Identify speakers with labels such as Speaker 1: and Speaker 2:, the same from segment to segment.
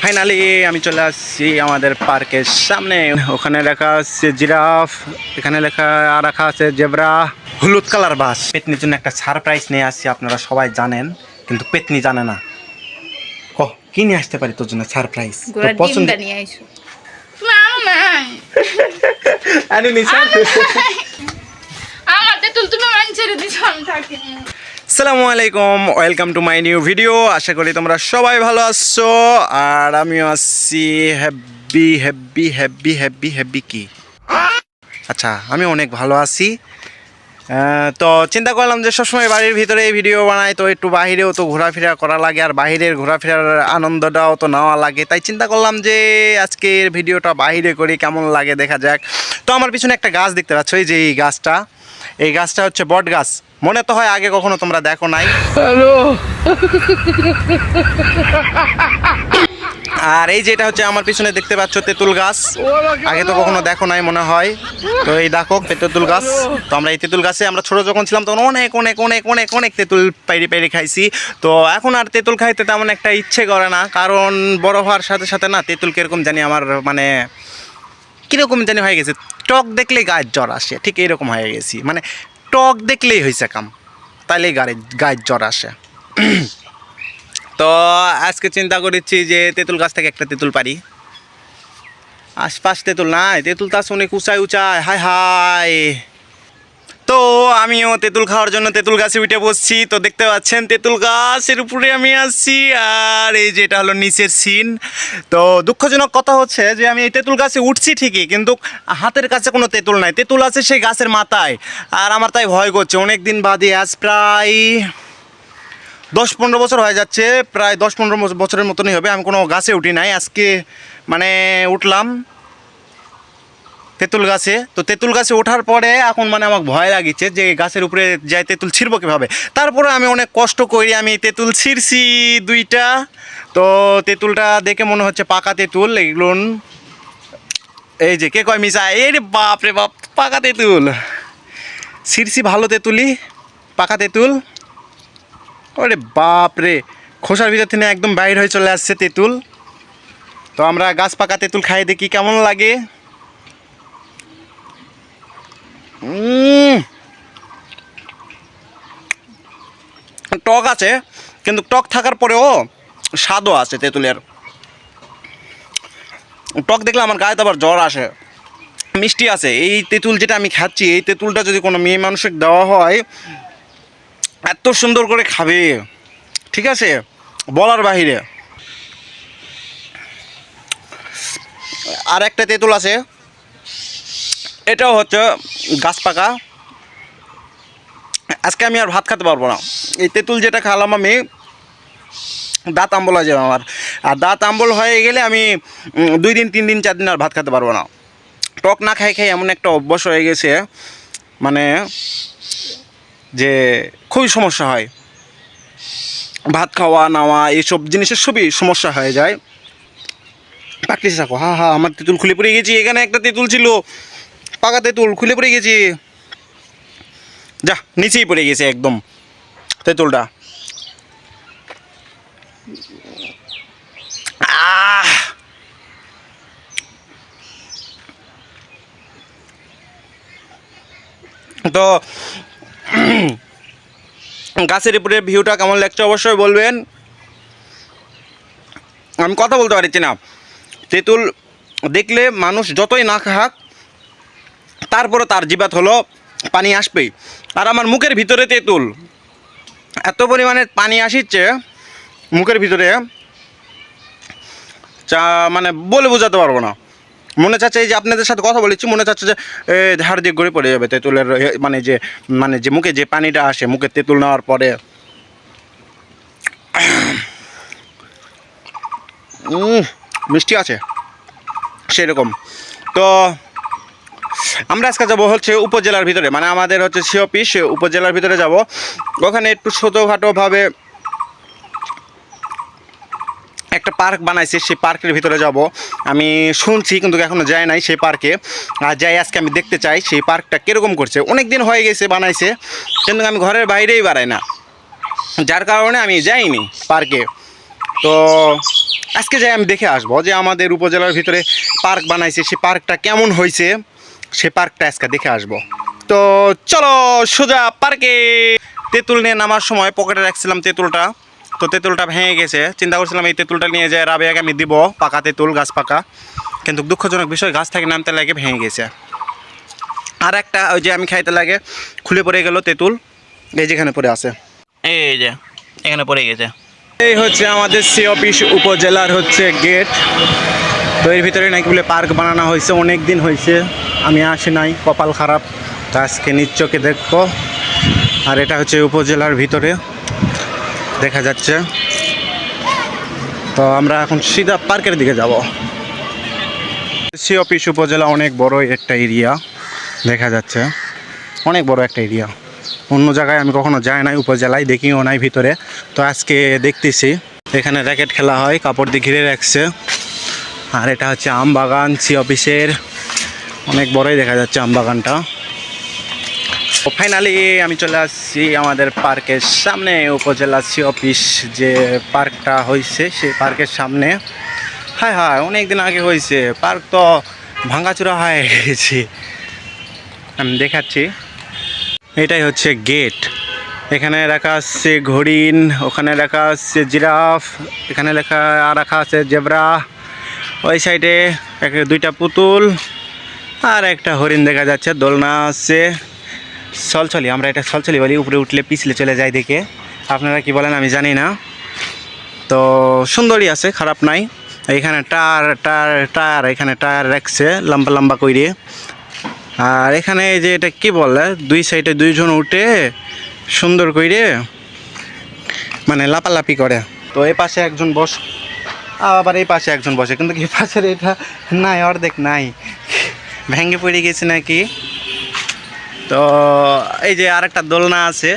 Speaker 1: Finally আমি চলে আসছি আমাদের পার্কের সামনে। ওখানে লেখা আছে জিরাফ, এখানে রাখা আছে জেব্রা, হলুদ কালার বাস। পেতনির জন্য একটা সারপ্রাইজ নিয়ে আসছি, আপনারা সবাই জানেন, কিন্তু পেতনি জানে না। কি নিয়ে আসতে পারি তোর জন্য সারপ্রাইজ? তোর পছন্দ
Speaker 2: নিয়ে আইছো।
Speaker 1: আসসালামু আলাইকুম, welcome to my new video. আশা করি তোমরা সবাই ভালো আছো, আর আমিও আসছি happy happy happy happy happy কি আচ্ছা, আমি অনেক ভালো আছি। তো চিন্তা করলাম যে সবসময় বাড়ির ভিতরে এই ভিডিও বানাই, তো একটু বাহিরেও তো ঘোরাফেরা করা লাগে, আর বাহিরের ঘোরাফেরার আনন্দটাও তো নেওয়া লাগে। তাই চিন্তা করলাম যে আজকের ভিডিওটা বাহিরে করি, কেমন লাগে দেখা যাক। তো আমার পিছনে একটা গাছ দেখতে পাচ্ছ, এই যে এই গাছটা হচ্ছে বট গাছ। মনে তো হয় আগে কখনো তোমরা দেখো নাই। আর এই যেটা হচ্ছে আমার পিছনে দেখতে পাচ্ছ তেঁতুল গাছ, আগে তো কখনো দেখো নাই মনে হয়। তো এই দেখো তেঁতুল গাছ। তো আমরা এই তেঁতুল গাছে আমরা ছোটো যখন ছিলাম তখন অনেক অনেক অনেক অনেক অনেক তেঁতুল পাইরে খাইছি। তো এখন আর তেঁতুল খাইতে তেমন একটা ইচ্ছে করে না, কারণ বড় হওয়ার সাথে সাথে না তেঁতুল কীরকম জানি আমার মানে কীরকম জানি হয়ে গেছে, টক দেখলেই গায়ের জ্বর আসে, ঠিক এইরকম হয়ে গেছি। মানে টক দেখলেই হয়েছে কাম, তাইলেই গায়ের জ্বর আসে। তো আজকে চিন্তা করেছি যে তেঁতুল গাছ থেকে একটা তেঁতুল পারি। আশপাশ তেঁতুল নাই, তেঁতুল তো আছে অনেক উঁচাই উঁচাই, হাই হাই। তো আমিও তেঁতুল খাওয়ার জন্য তেঁতুল গাছে উঠে বসছি। তো দেখতে পাচ্ছেন তেঁতুল গাছের উপরে আমি আসছি, আর এই যে এটা হলো নিচের সিন। তো দুঃখজনক কথা হচ্ছে যে আমি এই তেঁতুল গাছে উঠছি ঠিকই, কিন্তু হাতের কাছে কোনো তেঁতুল নাই, তেঁতুল আছে সেই গাছের মাথায়। আর আমার তাই ভয় করছে, অনেক দিন বাদে আজ প্রায় 10-15 বছর হয়ে যাচ্ছে, প্রায় 10-15 বছরের মতনই হবে আমি কোনো গাছে উঠি নাই। আজকে মানে উঠলাম তেঁতুল গাছে। তো তেঁতুল গাছে ওঠার পরে এখন মানে আমার ভয় লাগিচ্ছে যে গাছের উপরে যাই তেঁতুল ছিঁড়বো কীভাবে। তারপরে আমি অনেক কষ্ট করি, আমি তেঁতুল ছিঁড়ছি 2টা। তো তেঁতুলটা দেখে মনে হচ্ছে পাকা তেঁতুল এগুলো। এই যে কে কয় মিশা, এই রে বাপ রে বাপ, পাকা তেঁতুল ছিঁড়ছি, ভালো তেঁতুলি, পাকা তেঁতুল। ওরে বাপ রে, খোসার ভিতর থেকে একদম বাইর হয়ে চলে আসছে তেঁতুল। তো আমরা গাছ পাকা তেঁতুল খাই দেখি কেমন লাগে। টক আছে, কিন্তু টক থাকার পরেও স্বাদও আছে তেঁতুলের। টক দেখলে আমার গায়ে তো আবার জ্বর আসে। মিষ্টি আছে এই তেঁতুল যেটা আমি খাচ্ছি, এই তেঁতুলটা যদি কোনো মেয়ে মানুষকে দেওয়া হয় এত সুন্দর করে খাবে, ঠিক আছে, বলার বাহিরে। আর একটা তেঁতুল আছে, এটাও হচ্ছে গাছ পাকা। আজকে আমি আর ভাত খেতে পারবো না, এই তেঁতুল যেটা খেলাম আমি দাঁত আম্বল হয়ে যাবে আমার। আর দাঁত আম্বল হয়ে গেলে আমি 2 দিন 3 দিন 4 দিন আর ভাত খেতে পারবো না। টক না খাই খাই এমন একটা অভ্যাস হয়ে গেছে, মানে যে খুবই সমস্যা হয়, ভাত খাওয়া নাওয়া এইসব জিনিসের সবই সমস্যা হয়ে যায়। প্র্যাকটিস রাখো। আমার তেঁতুল খুলে পড়ে গেছি, এখানে একটা তেঁতুল ছিল, পাকা তেঁতুল, খুলে পড়ে গেছি, যা নিচেই পড়ে গেছে একদম তেঁতুলটা। তো গাছের উপরে ভিউটা কেমন লাগছে অবশ্যই বলবেন। আমি কথা বলতে পারছি না, তেঁতুল দেখলে মানুষ যতই না খাক তারপরে তার জিভাত হলো পানি আসবেই। আর আমার মুখের ভিতরে তেঁতুল এত পরিমাণে পানি আসিচ্ছে মুখের ভিতরে, মানে বলে বোঝাতে পারবো না। মনে চাচ্ছে এই যে আপনাদের সাথে কথা বলেছি, মনে চাচ্ছে যে ধার দিয়ে গড়ে পড়ে যাবে তেঁতুলের, মানে যে মুখে যে পানিটা আসে মুখে তেঁতুল নেওয়ার পরে। মিষ্টি আছে সেরকম। তো আমরা আজকে যাবো হচ্ছে উপজেলার ভিতরে, মানে আমাদের হচ্ছে সিওপি, সে উপজেলার ভিতরে যাব। ওখানে একটু ছোটোখাটোভাবে একটা পার্ক বানাইছে, সেই পার্কের ভিতরে যাব। আমি শুনছি কিন্তু এখনও যাই নাই সেই পার্কে, আর যাই আজকে আমি দেখতে চাই সেই পার্কটা কীরকম করছে। অনেক দিন হয়ে গেছে বানাইছে, কিন্তু আমি ঘরের বাইরেই বাড়াই না, যার কারণে আমি যাইনি পার্কে। তো আজকে যাই আমি দেখে আসবো যে আমাদের উপজেলার ভিতরে পার্ক বানাইছে, সেই পার্কটা কেমন হয়েছে, সে পার্কটা আজকে দেখে আসবো। তো চলো সোজা পার্কে। তেঁতুল নিয়ে নামার সময় পকেটে রাখছিলাম তেঁতুলটা, তো তেঁতুলটা ভেঙে গেছে। চিন্তা করছিলাম এই তেঁতুলটা নিয়ে যায় রাবেয়াকে আমি দিব, পাকা তেঁতুল, গাছ পাকা, কিন্তু দুঃখজনক বিষয় গাছ থেকে নামতে লাগে ভেঙে গেছে। আর একটা ওই যে আমি খাইতে লাগে খুলে পড়ে গেল তেঁতুল, এই যেখানে পড়ে আছে, এই যে এখানে পড়ে গেছে। এই হচ্ছে আমাদের সি অফিস উপজেলার হচ্ছে গেট। তো এর ভিতরে নাকি বলে পার্ক বানানো হয়েছে, অনেক দিন হয়েছে আমি আসি নাই, কপাল খারাপ, তো আজকে নিজ চোখে দেখবো। আর এটা হচ্ছে উপজেলার ভিতরে দেখা যাচ্ছে। তো আমরা এখন সিধা পার্কের দিকে যাব। সি অফিস উপজেলা অনেক বড় একটা এরিয়া দেখা যাচ্ছে, অনেক বড় একটা এরিয়া। অন্য জায়গায় আমি কখনো যাই নাই, উপজেলায় দেখিও নাই ভিতরে, তো আজকে দেখতেছি। এখানে র্যাকেট খেলা হয়, কাপড় দিয়ে ঘিরে রাখছে। আর এটা হচ্ছে আম বাগান সি অফিসের, অনেক বড়ই দেখা যাচ্ছে আম বাগানটা। তো ফাইনালি আমি চলে আসছি আমাদের পার্কের সামনে, উপজেলা সি অফিস যে পার্কটা হয়েছে সেই পার্কের সামনে। হ্যাঁ হ্যাঁ, অনেক দিন আগে হয়েছে, পার্ক তো ভাঙাচুরা হয়ে গেছে। আমি দেখাচ্ছি, এটাই হচ্ছে গেট। এখানে রাখা আছে হরিণ, ওখানে রাখা আছে জিরাফ, এখানে রাখা আছে জেব্রা, ওই সাইডে দুইটা পুতুল আর একটা হরিণ দেখা যাচ্ছে। দোলনা আছে, ছলছলি, আমরা এটা ছলছলি বলি, উপরে উঠলে পিছলে চলে যায় দেখে। আপনারা কি বলেন আমি জানি না। তো সুন্দরই আছে, খারাপ নাই। এখানে টায়ার এখানে টায়ার রাখছে লম্বা লম্বা করে। আর এখানে যে এটা কি বলে, দুই সাইডে দুইজন উঠে সুন্দর করে মানে লাপালাপি করে। তো এই পাশে একজন আবার এই পাশে একজন বসে, কিন্তু এই পাশের এটা নাই, অর্ধেক নাই, ভেঙে পড়ে গেছে নাকি। তো এই যে আরেকটা দোলনা আছে,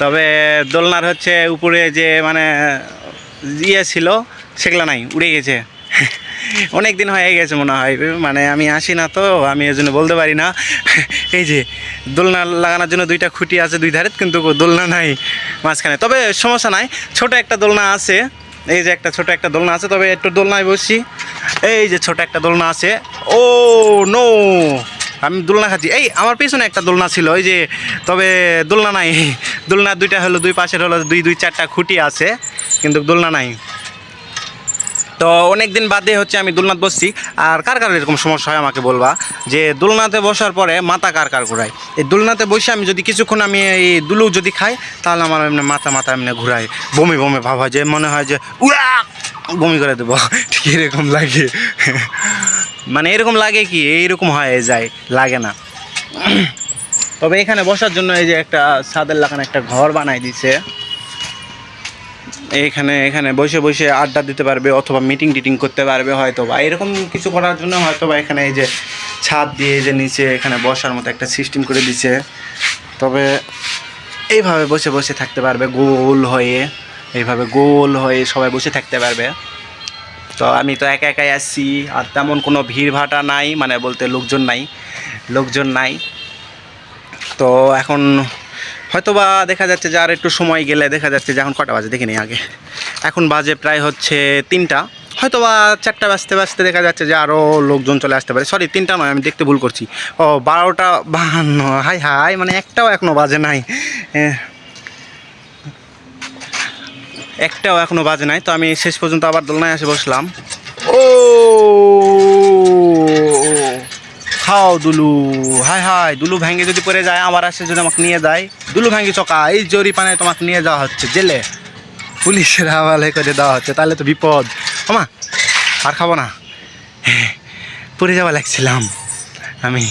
Speaker 1: তবে দোলনার হচ্ছে উপরে যে মানে ইয়ে ছিল সেগুলো নাই, উড়ে গেছে। অনেক দিন হয়ে গেছে মনে হয়, মানে আমি আসি না তো, আমি এই জন্য বলতে পারি না। এই যে দোলনা লাগানোর জন্য দুইটা খুঁটি আছে দুই ধারে, কিন্তু দোলনা নাই মাঝখানে। তবে সমস্যা নাই, ছোট একটা দোলনা আছে, এই যে একটা ছোট একটা দোলনা আছে, তবে একটু দোলনায় বসছি। এই যে ছোট একটা দোলনা আছে, ও নো, আমি দোলনা খাচ্ছি। এই আমার পেছনে একটা দোলনা ছিল ওই যে, তবে দোলনা নাই। দোলনা দুইটা হলো, দুই পাশের হলো দুই চারটা খুঁটি আছে, কিন্তু দোলনা নাই। তো অনেক দিন বাদে হচ্ছে আমি দোলনাতে বসছি। আর কার কার এরকম সমস্যা হয় আমাকে বলবা, যে দোলনাতে বসার পরে মাথা কার ঘুরায়। এই দোলনাতে বসে আমি যদি কিছুক্ষণ আমি এই দুলু যদি খাই, তাহলে আমার এমনি মাথা এমনি ঘুরায়, বমি ভাব হয়, যে মনে হয় যে উড়া বমি করে দেবো, ঠিক এরকম লাগে। মানে এরকম লাগে কি, এইরকম হয়ে যায়, লাগে না। তবে এখানে বসার জন্য এই যে একটা ছাদের লাগানো একটা ঘর বানাই দিছে। এখানে বসে আড্ডা দিতে পারবে, অথবা মিটিং করতে পারবে হয়তো, বা এরকম কিছু করার জন্য হয়তো বা এখানে এই যে ছাদ দিয়ে যে নিচে এখানে বসার মতো একটা সিস্টেম করে দিছে। তবে এইভাবে বসে থাকতে পারবে গোল হয়ে, এইভাবে গোল হয়ে সবাই বসে থাকতে পারবে। তো আমি তো একাই আসছি, আর তেমন কোনো ভিড় ভাটা নাই, মানে বলতে লোকজন নাই। তো এখন হয়তোবা দেখা যাচ্ছে যে আর একটু সময় গেলে দেখা যাচ্ছে যে এখন কটা বাজে দেখিনি আগে, এখন বাজে প্রায় হচ্ছে 3টা, হয়তোবা 4টা বাজতে দেখা যাচ্ছে যে আরও লোকজন চলে আসতে পারে। সরি 3টা নয়, আমি দেখতে ভুল করছি, ও 12টা 52, হাই মানে একটাও এখনও বাজে নাই, একটাও এখনও বাজে নাই। তো আমি শেষ পর্যন্ত আবার দোলনায় এসে বসলাম। ও খাও দুলু, হাই দুলু ভেঙে যদি পড়ে যায়, আবার আসে যদি আমাকে নিয়ে যায়, দুলু ভেঙে চকা, এই জরিপানায় তোমাকে নিয়ে যাওয়া হচ্ছে জেলে, পুলিশের হাওয়ালে করে দেওয়া হচ্ছে, তাহলে তো বিপদ। আমা আর খাবো না, পড়ে যাওয়া লাগছিলাম আমি।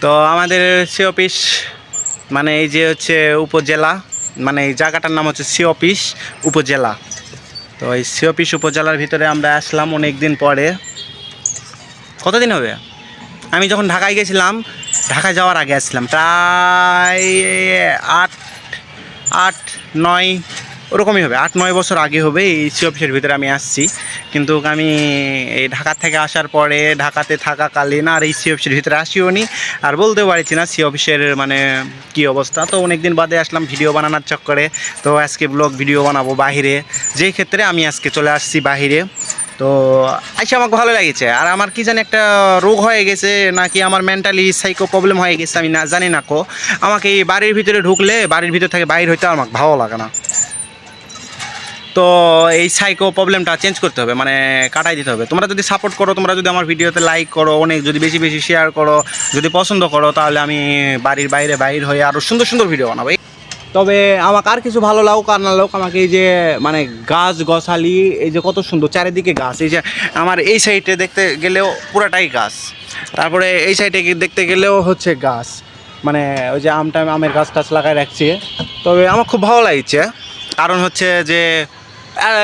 Speaker 1: তো আমাদের সি অফিস মানে এই যে হচ্ছে উপজেলা, মানে এই জায়গাটার নাম হচ্ছে সি অফিস উপজেলা। তো এই সি অফিস উপজেলার ভিতরে আমরা আসলাম অনেক দিন পরে। কতদিন হবে, আমি যখন ঢাকায় গেছিলাম, ঢাকায় যাওয়ার আগে আসছিলাম, প্রায় 8-9 ওরকমই হবে, 8-9 বছর আগে হবে এই সি অফিসের ভিতরে আমি আসছি। কিন্তু আমি এই ঢাকা থেকে আসার পরে ঢাকাতে থাকাকালীন আর এই সি অফিসের ভিতরে আসিও নি, আর বলতেও পারছি না সি অফিসের মানে কী অবস্থা। তো অনেক দিন বাদে আসলাম ভিডিও বানানোর চক্করে। তো আজকে ব্লগ ভিডিও বানাবো বাহিরে, যেই ক্ষেত্রে আমি আজকে চলে আসছি বাহিরে। তো আইসা আমাকে ভালো লাগেছে। আর আমার কি জানি একটা রোগ হয়ে গেছে, নাকি আমার মেন্টালি সাইকো প্রবলেম হয়ে গেছে, আমি না জানি না কো। আমাকে এই বাড়ির ভিতরে ঢুকলে বাড়ির ভিতর থেকে বাইরে হইতে আমাকে ভালো লাগে না। তো এই সাইকো প্রবলেমটা চেঞ্জ করতে হবে, মানে কাটাই দিতে হবে। তোমরা যদি সাপোর্ট করো, তোমরা যদি আমার ভিডিওতে লাইক করো, অনেক যদি বেশি বেশি শেয়ার করো, যদি পছন্দ করো, তাহলে আমি বাড়ির বাইরে হয়ে আরও সুন্দর সুন্দর ভিডিও বানাবো। তবে আমাকে আর কিছু ভালো লাগুক আর না লাগুক, আমাকে এই যে মানে গাছ গছালি, এই যে কত সুন্দর চারিদিকে গাছ, এই যে আমার এই সাইডে দেখতে গেলেও পুরাটাই গাছ, তারপরে এই সাইডে দেখতে গেলেও হচ্ছে গাছ, মানে ওই যে আমের গাছ টাছ লাগাই রাখছি। তবে আমার খুব ভালো লাগছে, কারণ হচ্ছে যে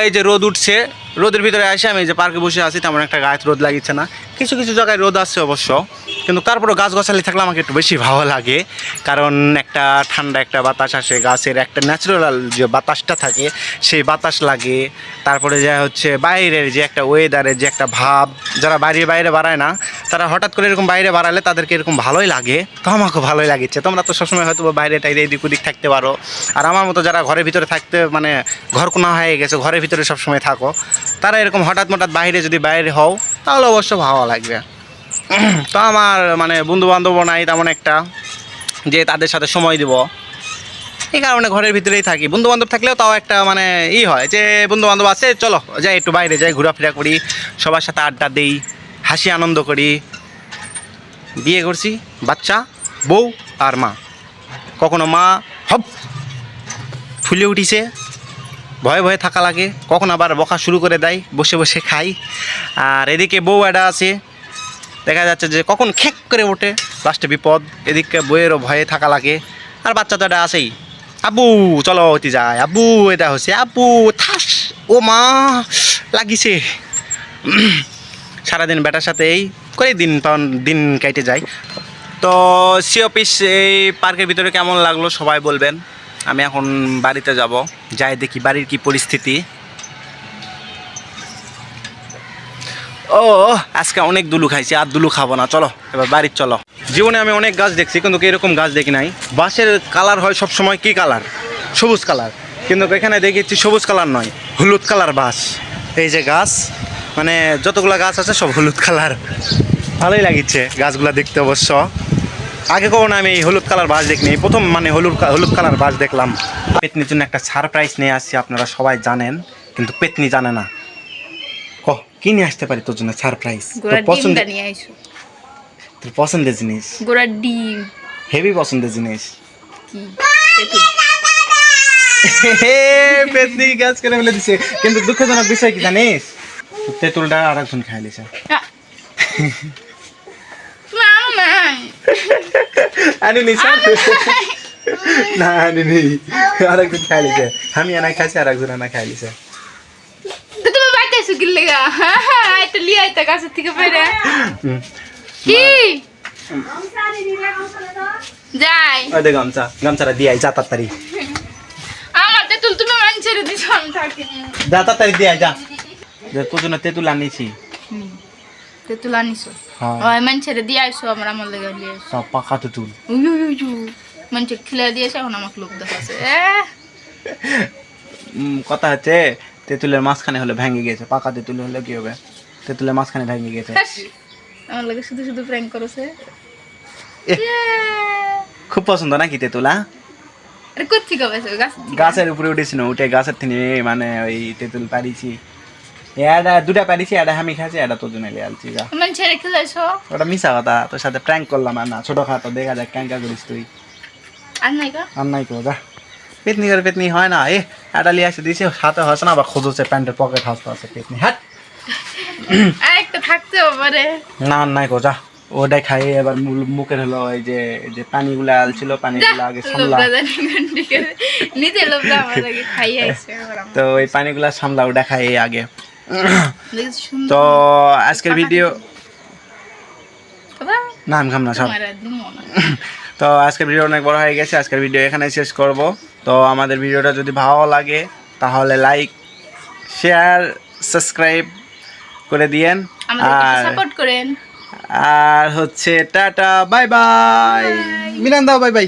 Speaker 1: এই যে রোদ উঠছে, রোদের ভিতরে আসে আমি যে পার্কে বসে আছি, তেমন একটা গায়ে রোদ লাগিচ্ছে না। কিছু কিছু জায়গায় রোদ আসছে অবশ্য, কিন্তু তারপরেও গাছগাছালি থাকলে আমাকে একটু বেশি ভালো লাগে, কারণ একটা ঠান্ডা একটা বাতাস আসে, গাছের একটা ন্যাচারাল যে বাতাসটা থাকে সেই বাতাস লাগে। তারপরে যা হচ্ছে বাইরের যে একটা ওয়েদারের যে একটা ভাব, যারা বাইরে বাড়ায় না, তারা হঠাৎ করে এরকম বাইরে বাড়ালে তাদেরকে এরকম ভালোই লাগে। তো আমাকে ভালোই লাগছে। তোমরা তো সবসময় হয়তো বাইরে টাইরে এদিক ওদিক থাকতে পারো, আর আমার মতো যারা ঘরের ভিতরে থাকতে মানে ঘরকোনা হয়ে গেছে, ঘরের ভিতরে সবসময় থাকো, তারা এরকম হঠাৎ বাইরে যদি বাইরে হও, তাহলে অবশ্য ভালো লাগবে। তো আমার মানে বন্ধুবান্ধবও নাই তেমন একটা যে তাদের সাথে সময় দেব, এই কারণে ঘরের ভিতরেই থাকি। বন্ধুবান্ধব থাকলেও তাও একটা মানে হয় যে বন্ধুবান্ধব আছে, চলো যাই একটু বাইরে যাই, ঘোরাফেরা করি, সবার সাথে আড্ডা দিই, হাসি আনন্দ করি। বিয়ে করছি, বাচ্চা, বউ আর মা, কখনো মা হব ফুলে উঠিছে, ভয়ে ভয়ে থাকা লাগে, কখন আবার বকা শুরু করে দেয়, বসে বসে খাই। আর এদিকে বউ একটা আছে, দেখা যাচ্ছে যে কখন খেক করে ওঠে, লাস্টে বিপদ। এদিকে বইয়েরও ভয়ে থাকা লাগে। আর বাচ্চা তো এটা আছেই, আব্বু চলো হতে যায়, আব্বু এটা হচ্ছে, আব্বু থাস, ও মা লাগিছে। সারাদিন বেটার সাথে এই করে দিন কেটে যায়। তো সি অফিস এই পার্কের ভিতরে কেমন লাগলো সবাই বলবেন। আমি এখন বাড়িতে যাব, যাই দেখি বাড়ির কি পরিস্থিতি। ও আজকে অনেক দুলু খাইছি, আর দুলু খাবো না, চলো এবার বাড়ির চলো। জীবনে আমি অনেক গাছ দেখছি, কিন্তু এরকম গাছ দেখি নাই। বাঁশের কালার হয় সবসময় কী কালার? সবুজ কালার, কিন্তু এখানে দেখেছি সবুজ কালার নয়, হলুদ কালার বাঁশ। এই যে গাছ, মানে যতগুলো গাছ আছে সব হলুদ কালার। ভালোই লাগিচ্ছে গাছগুলো দেখতে অবশ্য। আগে কখনো আমি এই হলুদ কালার বাঁশ দেখিনি, প্রথম মানে হলুদ কালার বাঁশ দেখলাম। পেতনির জন্য একটা সারপ্রাইজ নিয়ে আসছি, আপনারা সবাই জানেন, কিন্তু পেতনি জানে না। কি নিয়ে আসতে পারি তোর জন্য সারপ্রাইজ? তোর পছন্দের জিনিস,
Speaker 2: গোড়ার ডিম,
Speaker 1: হেভি পছন্দের জিনিস।
Speaker 2: কি
Speaker 1: পেতনি গাছ করে ফেলে দিছে, কিন্তু দুঃখজনক বিষয় কি জানিস, তেঁতুলটা আর একজন খাই লিছে। না আনিনি, আর একজন খাই লিছে। আমি এনা খাইছি, আর একজন এনা খাই লিছে। গামছাটা দিয়ে যা তাড়াতাড়ি, যা তাড়াতাড়ি দিয়ে যা। তোর জন্য তেঁতুল আনিছি।
Speaker 2: তেঁতুল আনিছো? মানুষের দিয়ে আইসো, আমার আমার লেগে দিয়ে আইসো।
Speaker 1: পাকা তেঁতুল
Speaker 2: মানুষের খেলে দিয়েছে, এখন আমাকে লোক দেখাচ্ছে।
Speaker 1: কথা হচ্ছে তেঁতুলের মাঝখানে হলে ভেঙে গেছে, পাকা তেঁতুল হলে কি হবে? তেঁতুলের মাঝখানে ভেঙে গেছে।
Speaker 2: আমার লাগে শুধু শুধু প্র্যাঙ্ক করেছে।
Speaker 1: খুব পছন্দ নাকি তেঁতুল?
Speaker 2: আরে কোথি কবে
Speaker 1: গাছের উপরে উঠেছিল, উঠে গাছের থেকে মানে ওই তেঁতুল পারিছি। এটা দুটা পারিছি, এটা আমি খাইছি, এটা তোর জন্য লিয়ে আলছি। যা
Speaker 2: মানে ছেড়ে খেলে যাইছো?
Speaker 1: ওটা মিশা কথা, তোর সাথে প্র্যাঙ্ক করলাম। আর না ছোটখাটো দেখা যাক ক্যাঙ্কা করিস তুই।
Speaker 2: আর নাই গো,
Speaker 1: আর নাই কো, যা। পেতনি করে পেতনি হয় না, এটা লিয়ে আসে দিয়েছে, সাথে হচ্ছে না, আবার খোঁজছে প্যান্টের পকেট হাসতে আছে পেতনি। হ্যাঁ
Speaker 2: আর একটা থাকতে পারে
Speaker 1: না, নাই কো, যা। ওটাই খাই। এবার মুখের হলো এই যে পানিগুলা আলছিল, পানিগুলা আগে সামলা, তো ওই পানিগুলা সামলা, ওটা খাই আগে। তো আজকের ভিডিও না আমি খাম না সব। তো আজকের ভিডিও অনেক বড় হয়ে গেছে, আজকের ভিডিও এখানে শেষ করব। তো আমাদের ভিডিওটা যদি ভালো লাগে তাহলে লাইক শেয়ার সাবস্ক্রাইব করে দিয়েন
Speaker 2: আমাদেরকে
Speaker 1: আর
Speaker 2: সাপোর্ট করেন।
Speaker 1: আর হচ্ছে টাটা বাই বাই মিলান দাও বাই বাই